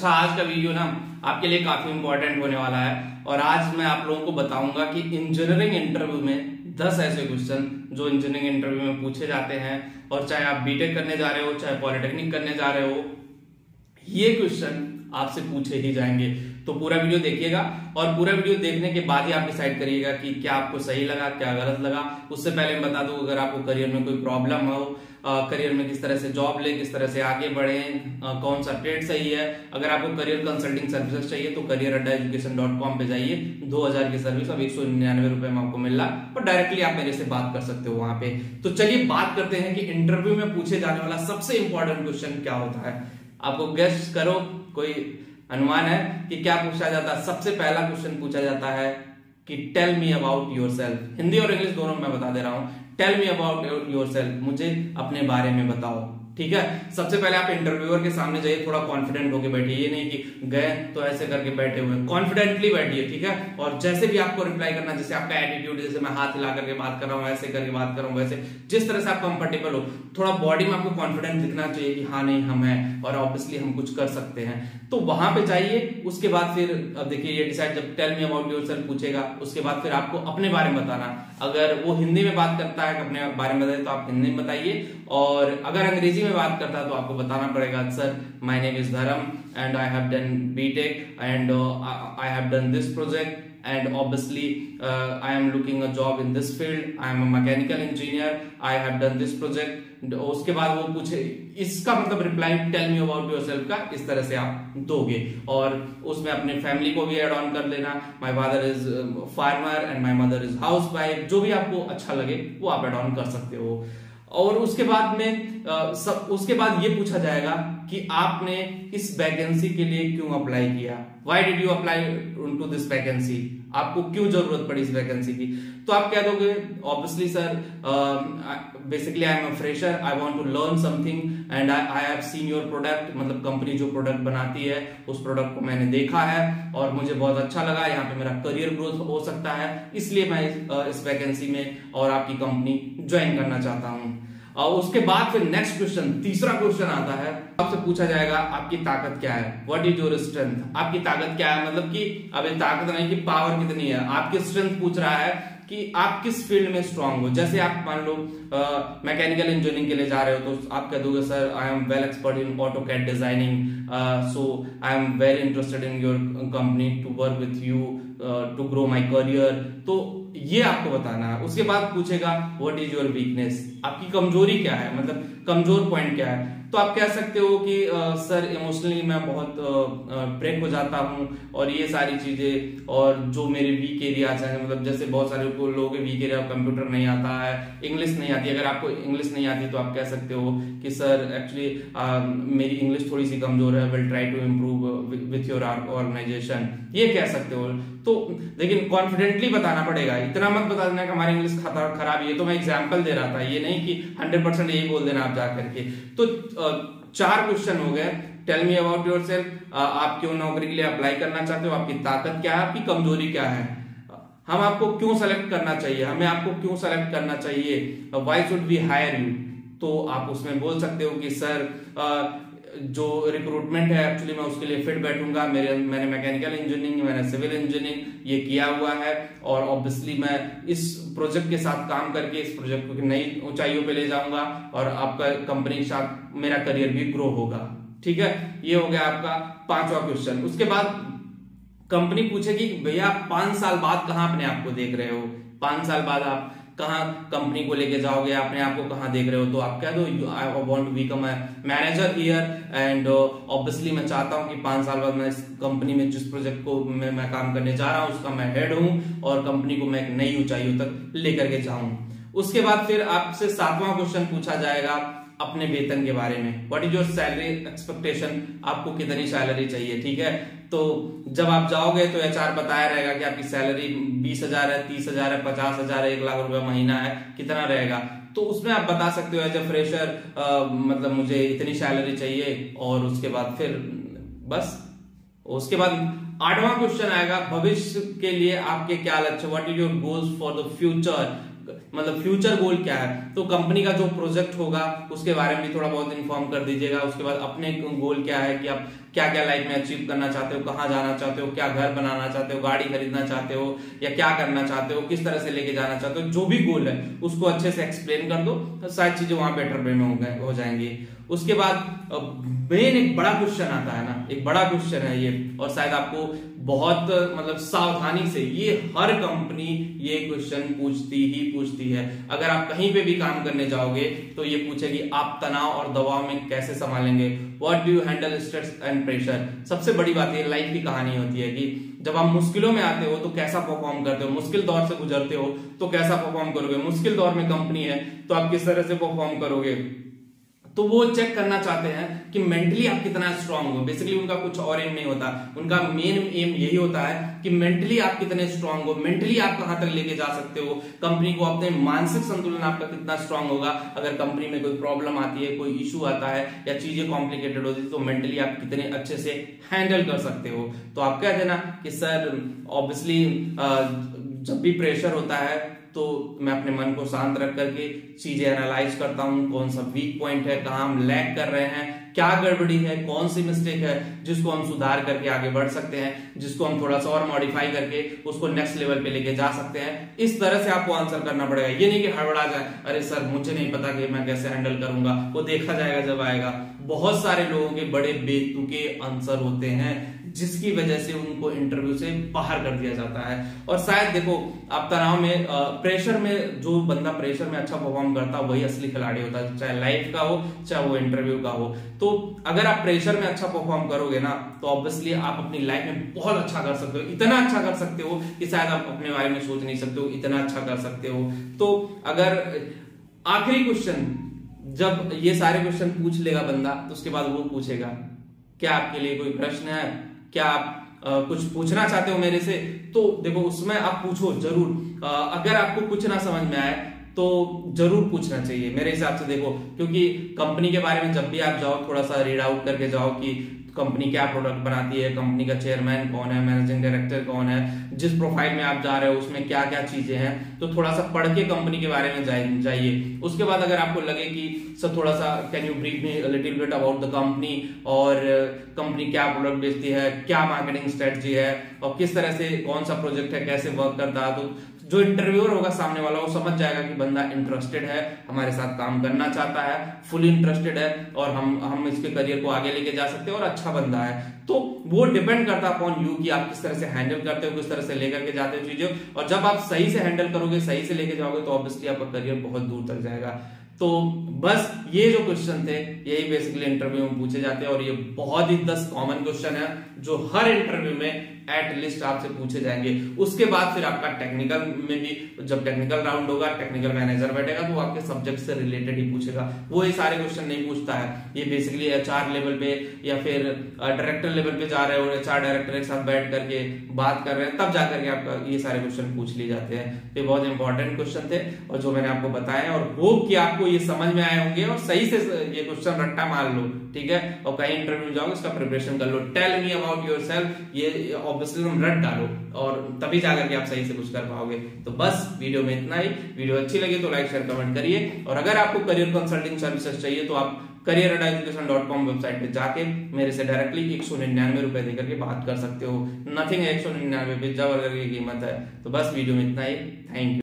अच्छा, आज का वीडियो ना आपके लिए काफी इंपॉर्टेंट होने वाला है और आज मैं आप लोगों को बताऊंगा कि इंजीनियरिंग इंटरव्यू में 10 ऐसे क्वेश्चन जो इंजीनियरिंग इंटरव्यू में पूछे जाते हैं, और चाहे आप बीटेक करने जा रहे हो चाहे पॉलिटेक्निक करने जा रहे हो, ये क्वेश्चन आपसे पूछे ही जाएंगे। तो पूरा वीडियो देखिएगा और पूरा वीडियो देखने के बाद ही आप डिसाइड करिएगा कि क्या आपको सही लगा क्या गलत लगा। उससे पहले मैं बता दूं, अगर आपको करियर में कोई प्रॉब्लम हो, करियर में किस तरह से जॉब ले, किस तरह से आगे बढ़े, कौन सा ट्रेड सही है, अगर आपको करियर कंसल्टिंग सर्विसेज चाहिए तो career-education.com पे जाइए। 2000 की सर्विस अब 199 रुपए में आपको मिल रहा है और डायरेक्टली आप मेरे से बात कर सकते हो वहां पे। तो चलिए बात करते हैं कि इंटरव्यू में पूछे जाने वाला सबसे इंपॉर्टेंट क्वेश्चन क्या होता है। आपको गेस करो, कोई अनुमान है कि क्या पूछा जाता है? सबसे पहला क्वेश्चन पूछा जाता है कि tell me about yourself. Hindi और इंग्लिश दोनों में बता दे रहा हूं। टेल मी अबाउट योरसेल्फ, मुझे अपने बारे में बताओ। ठीक है, सबसे पहले आप इंटरव्यूअर के सामने जाइए, थोड़ा कॉन्फिडेंट होके बैठिए। ये नहीं कि गए तो ऐसे करके बैठे हुए, कॉन्फिडेंटली बैठिए। ठीक है, और जैसे भी आपको रिप्लाई करना, जैसे आपका एटीट्यूड, जैसे मैं हाथ हिला करके बात कर रहा हूँ ऐसे करके बात कर रहा हूँ, वैसे जिस तरह से आप कंफर्टेबल हो, थोड़ा बॉडी में आपको कॉन्फिडेंस दिखना चाहिए कि हाँ नहीं हम हैं और ऑब्वियसली हम कुछ कर सकते हैं। तो वहां पे जाइए। उसके बाद फिर अब देखिए ये डिसाइड, जब टेल मी अबाउट योरसेल्फ पूछेगा उसके बाद फिर आपको अपने बारे में बताना। अगर वो हिंदी में बात करता है अपने बारे में बताइए तो आप हिंदी में बताइए, और अगर अंग्रेजी में बात करता है तो आपको बताना पड़ेगा sir my name is Dharm and I have done BTech and I have done this project and obviously I am looking a job in this field, I am a mechanical engineer, I have done this project। उसके बाद वो पूछे, इसका मतलब reply tell me about yourself का इस तरह से आप दोगे, और उसमें अपने फैमिली को भी ऐड ऑन कर लेना। My father is farmer and my mother is house wife, जो भी आपको अच्छा लगे वो आप ऐड ऑन कर सकते हो। और उसके बाद में उसके बाद ये पूछा जाएगा कि आपने इस वैकेंसी के लिए क्यों अप्लाई किया। Why did you apply to this vacancy, आपको क्यों जरूरत पड़ी इस वैकेंसी की। तो आप कह दोगे obviously sir basically I am a fresher, I want to learn something and I have seen your product, मतलब कंपनी जो प्रोडक्ट बनाती है उस प्रोडक्ट को मैंने देखा है और मुझे बहुत अच्छा लगा, यहाँ पे मेरा करियर ग्रोथ हो सकता है, इसलिए मैं इस वैकेंसी में और आपकी कंपनी ज्वाइन करना चाहता हूँ। और उसके बाद फिर नेक्स्ट क्वेश्चन, तीसरा क्वेश्चन आता है, आपसे पूछा जाएगा आपकी ताकत क्या है। व्हाट इज योर स्ट्रेंथ, आपकी ताकत क्या है, मतलब कि अब ताकत नहीं कि पावर कितनी है, आपकी स्ट्रेंथ पूछ रहा है कि आप किस फील्ड में स्ट्रांग हो। जैसे आप मान लो मैकेनिकल इंजीनियरिंग के लिए जा रहे हो तो आप कह दोगे sir I am well expert in AutoCAD designing, so I am very interested in your company to work with you to grow my career. तो ये आपको बताना है। उसके बाद पूछेगा व्हाट इज योर वीकनेस, आपकी कमजोरी क्या है, मतलब कमजोर पॉइंट क्या है। तो आप कह सकते हो कि सर इमोशनली मैं बहुत ब्रेक हो जाता हूं और ये सारी चीजें, और जो मेरे वीक एरियाज हैं, मतलब जैसे बहुत सारे लोगों के वीक एरिया, कंप्यूटर नहीं आता है, इंग्लिश नहीं आती। अगर आपको इंग्लिश नहीं आती तो आप कह सकते हो कि सर एक्चुअली मेरी इंग्लिश थोड़ी सी कमजोर है, will try to improve with your organisation, ये कह सकते हो। तो लेकिन कॉन्फिडेंटली बताना पड़ेगा, इतना मत बता देना कि हमारी इंग्लिश खराब है। ये तो मैं एग्जांपल दे रहा था, ये नहीं कि 100% यही बोल देना आप जाकर के। तो 4 क्वेश्चन हो गए। टेल मी अबाउट योरसेल्फ, आप क्यों नौकरी के लिए अप्लाई करना चाहते हो, आपकी ताकत क्या है, आपकी कमजोरी क्या है, हम आपको क्यों सेलेक्ट करना चाहिए, हमें आपको क्यों सेलेक्ट करना चाहिए, why should we hire you. तो आप उसमें बोल सकते हो कि सर जो रिक्रूटमेंट है एक्चुअली मैं उसके लिए फिट बैठूंगा, मैंने मैकेनिकल इंजीनियरिंग, मैंने सिविल इंजीनियरिंग ये किया हुआ है, और ऑब्वियसली मैं इस प्रोजेक्ट के साथ काम करके इस प्रोजेक्ट को नई ऊंचाइयों पे ले जाऊंगा और आपका कंपनी के साथ मेरा करियर भी ग्रो होगा। ठीक है, ये हो गया आपका 5वां क्वेश्चन। उसके बाद कंपनी पूछेगी भैया 5 साल बाद कहां अपने आप को देख रहे हो, 5 साल बाद आप कहां कंपनी को लेके जाओगे, अपने आप को कहां देख रहे हो। तो आप कह दो I want to become a manager here and obviously मैं चाहता हूं कि 5 साल बाद मैं इस कंपनी में जिस प्रोजेक्ट को मैं काम करने जा रहा हूं उसका मैं हेड हूं और कंपनी को मैं एक नई ऊंचाइयों तक लेकर के जाऊं। उसके बाद फिर आपसे 7वां क्वेश्चन पूछा जाएगा अपने वेतन के बारे में। What is your salary expectation, आपको कितनी सैलरी चाहिए। ठीक है, तो जब आप जाओगे तो एचआर बताया रहेगा कि आपकी सैलरी 20,000 है, 30,000 है, 50,000 है, 1 लाख रुपए महीना है, कितना रहेगा। तो उसमें आप बता सकते हो एज अ फ्रेशर मतलब मुझे इतनी सैलरी चाहिए, और उसके बाद फिर बस। उसके बाद 8वां क्वेश्चन आएगा भविष्य के लिए आपके क्या लक्ष्य, what is your goals for the future, मतलब फ्यूचर गोल क्या है। तो कंपनी का जो प्रोजेक्ट होगा उसके बारे में भी थोड़ा बहुत इन्फॉर्म कर दीजिएगा। उसके बाद अपने गोल क्या है कि आप क्या क्या लाइफ में अचीव करना चाहते हो, कहाँ जाना चाहते हो, क्या घर बनाना चाहते हो, गाड़ी खरीदना चाहते हो, या क्या करना चाहते हो, किस तरह से लेके जाना चाहते हो, जो भी गोल है उसको अच्छे से एक्सप्लेन कर दो, तो सारी चीजें वहां बेटर वे में हो जाएंगी। उसके बाद मेन एक बड़ा क्वेश्चन आता है ना, एक बड़ा क्वेश्चन है ये, और शायद आपको बहुत मतलब सावधानी से, ये हर कंपनी ये क्वेश्चन पूछती है। अगर आप कहीं पे भी काम करने जाओगे तो ये पूछेगी आप तनाव और दबाव में कैसे संभालेंगे, what do you handle stress and pressure. सबसे बड़ी बात ये लाइफ की कहानी होती है कि जब आप मुश्किलों में आते हो तो कैसा परफॉर्म करते हो, मुश्किल दौर से गुजरते हो तो कैसा परफॉर्म करोगे, मुश्किल दौर में कंपनी है तो आप किस तरह से परफॉर्म करोगे। तो वो चेक करना चाहते हैं कि मेंटली आप कितना स्ट्रांग हो। बेसिकली उनका कुछ और एम नहीं होता, उनका मेन एम यही होता है कि मेंटली आप कितने स्ट्रांग हो, मेंटली आप कहां तक लेके जा सकते हो कंपनी को, अपने मानसिक संतुलन आपका कितना स्ट्रांग होगा। अगर कंपनी में कोई प्रॉब्लम आती है, कोई इशू आता है या चीजें कॉम्प्लिकेटेड होती है तो मेंटली आप कितने अच्छे से हैंडल कर सकते हो। तो आप कह देना कि सर ऑब्वियसली जब भी प्रेशर होता है तो मैं अपने मन को शांत रख करके चीजें एनालाइज करता हूं, कौन सा वीक पॉइंट है, कहां हम लैग कर रहे हैं, क्या गड़बड़ी है, कौन सी मिस्टेक है जिसको हम सुधार करके आगे बढ़ सकते हैं, जिसको हम थोड़ा सा और मॉडिफाई करके उसको नेक्स्ट लेवल पे लेके जा सकते हैं। इस तरह से आपको आंसर करना पड़ेगा। ये नहीं कि हड़बड़ा जाए, अरे सर मुझे नहीं पता कि मैं कैसे हैंडल करूंगा, वो देखा जाएगा जब आएगा। बहुत सारे लोगों के बड़े बेतुके आंसर होते हैं जिसकी वजह से उनको इंटरव्यू से बाहर कर दिया जाता है। और शायद देखो आप तनाव में प्रेशर में, जो बंदा प्रेशर में अच्छा परफॉर्म करता है वही असली खिलाड़ी होता है, चाहे लाइफ का हो चाहे वो इंटरव्यू का हो। तो अगर आप प्रेशर में अच्छा परफॉर्म करोगे ना तो ऑब्वियसली आप अपनी लाइफ में बहुत अच्छा कर सकते हो, इतना अच्छा कर सकते हो कि शायद आप अपने बारे में सोच नहीं सकते हो, इतना अच्छा कर सकते हो। तो अगर आखिरी क्वेश्चन, जब ये सारे क्वेश्चन पूछ लेगा बंदा तो उसके बाद वो पूछेगा क्या आपके लिए कोई प्रश्न है, क्या आप कुछ पूछना चाहते हो मेरे से। तो देखो उसमें आप पूछो जरूर। अगर आपको कुछ ना समझ में आए तो जरूर पूछना चाहिए मेरे हिसाब से। देखो क्योंकि कंपनी के बारे में जब भी आप जाओ थोड़ा सा रीड आउट करके जाओ कि कंपनी क्या प्रोडक्ट बनाती है, कंपनी का चेयरमैन कौन है, मैनेजिंग डायरेक्टर कौन है, जिस प्रोफाइल में आप जा रहे हो उसमें क्या क्या चीजें हैं, तो थोड़ा सा पढ़ के कंपनी के बारे में जाइए। उसके बाद अगर आपको लगे कि सर थोड़ा सा can you brief me a little bit about the company, और कंपनी क्या प्रोडक्ट बेचती है, क्या मार्केटिंग स्ट्रेटजी है, और किस तरह से कौन सा प्रोजेक्ट है, कैसे वर्क करता है, तो जो इंटरव्यूअर होगा सामने वाला वो समझ जाएगा कि बंदा इंटरेस्टेड है, हमारे साथ काम करना चाहता है, फुल इंटरेस्टेड है, और हम इसके करियर को आगे लेके जा सकते हैं और अच्छा बंदा है। तो वो डिपेंड करता है अपॉन यू कि आप किस तरह से हैंडल करते हो, किस तरह से लेकर के जाते हो चीजें। और जब आप सही से हैंडल करोगे, सही से लेके जाओगे तो ऑब्वियसली आपका करियर बहुत दूर तक जाएगा। तो बस ये जो क्वेश्चन थे यही बेसिकली इंटरव्यू में पूछे जाते हैं, और ये बहुत ही 10 कॉमन क्वेश्चन है जो हर इंटरव्यू में एट लिस्ट आपसे पूछे जाएंगे। उसके बाद फिर आपका टेक्निकल में भी, जब टेक्निकल राउंड होगा, टेक्निकल मैनेजर बैठेगा तो वो आपके सब्जेक्ट से रिलेटेड ही पूछेगा, वो ये सारे क्वेश्चन नहीं पूछता है। ये बेसिकली एचआर लेवल पे या फिर डायरेक्टर लेवल पे जा रहे हो, एचआर डायरेक्टर के साथ बैठ करके बात कर रहे हैं, तब जाकर के आपका ये सारे क्वेश्चन पूछ लिए जाते हैं। तो ये बहुत इंपॉर्टेंट क्वेश्चन थे और जो मैंने आपको बताया, और होप कि आपको ये समझ में आए होंगे और सही से ये क्वेश्चन रट्टा मार लो, ठीक है। और कहीं इंटरव्यू में जाओगे इसका प्रिपरेशन कर लो। टेल मी अबाउट योरसेल्फ, ये ऑब्वियसली तुम रट डालो और तभी जाकर के आप सही से कुछ कर पाओगे। तो बस वीडियो में इतना ही। वीडियो अच्छी लगी तो लाइक शेयर कमेंट करिए, और अगर आपको करियर कंसल्टिंग सर्विसेज चाहिए तो आप career@education.com वेबसाइट पे जाके मेरे से डायरेक्टली 199 रुपए देकर के बात कर सकते हो। नथिंग 199 पिज्जा बर्गर की कीमत है। तो बस वीडियो में इतना ही। Thank you.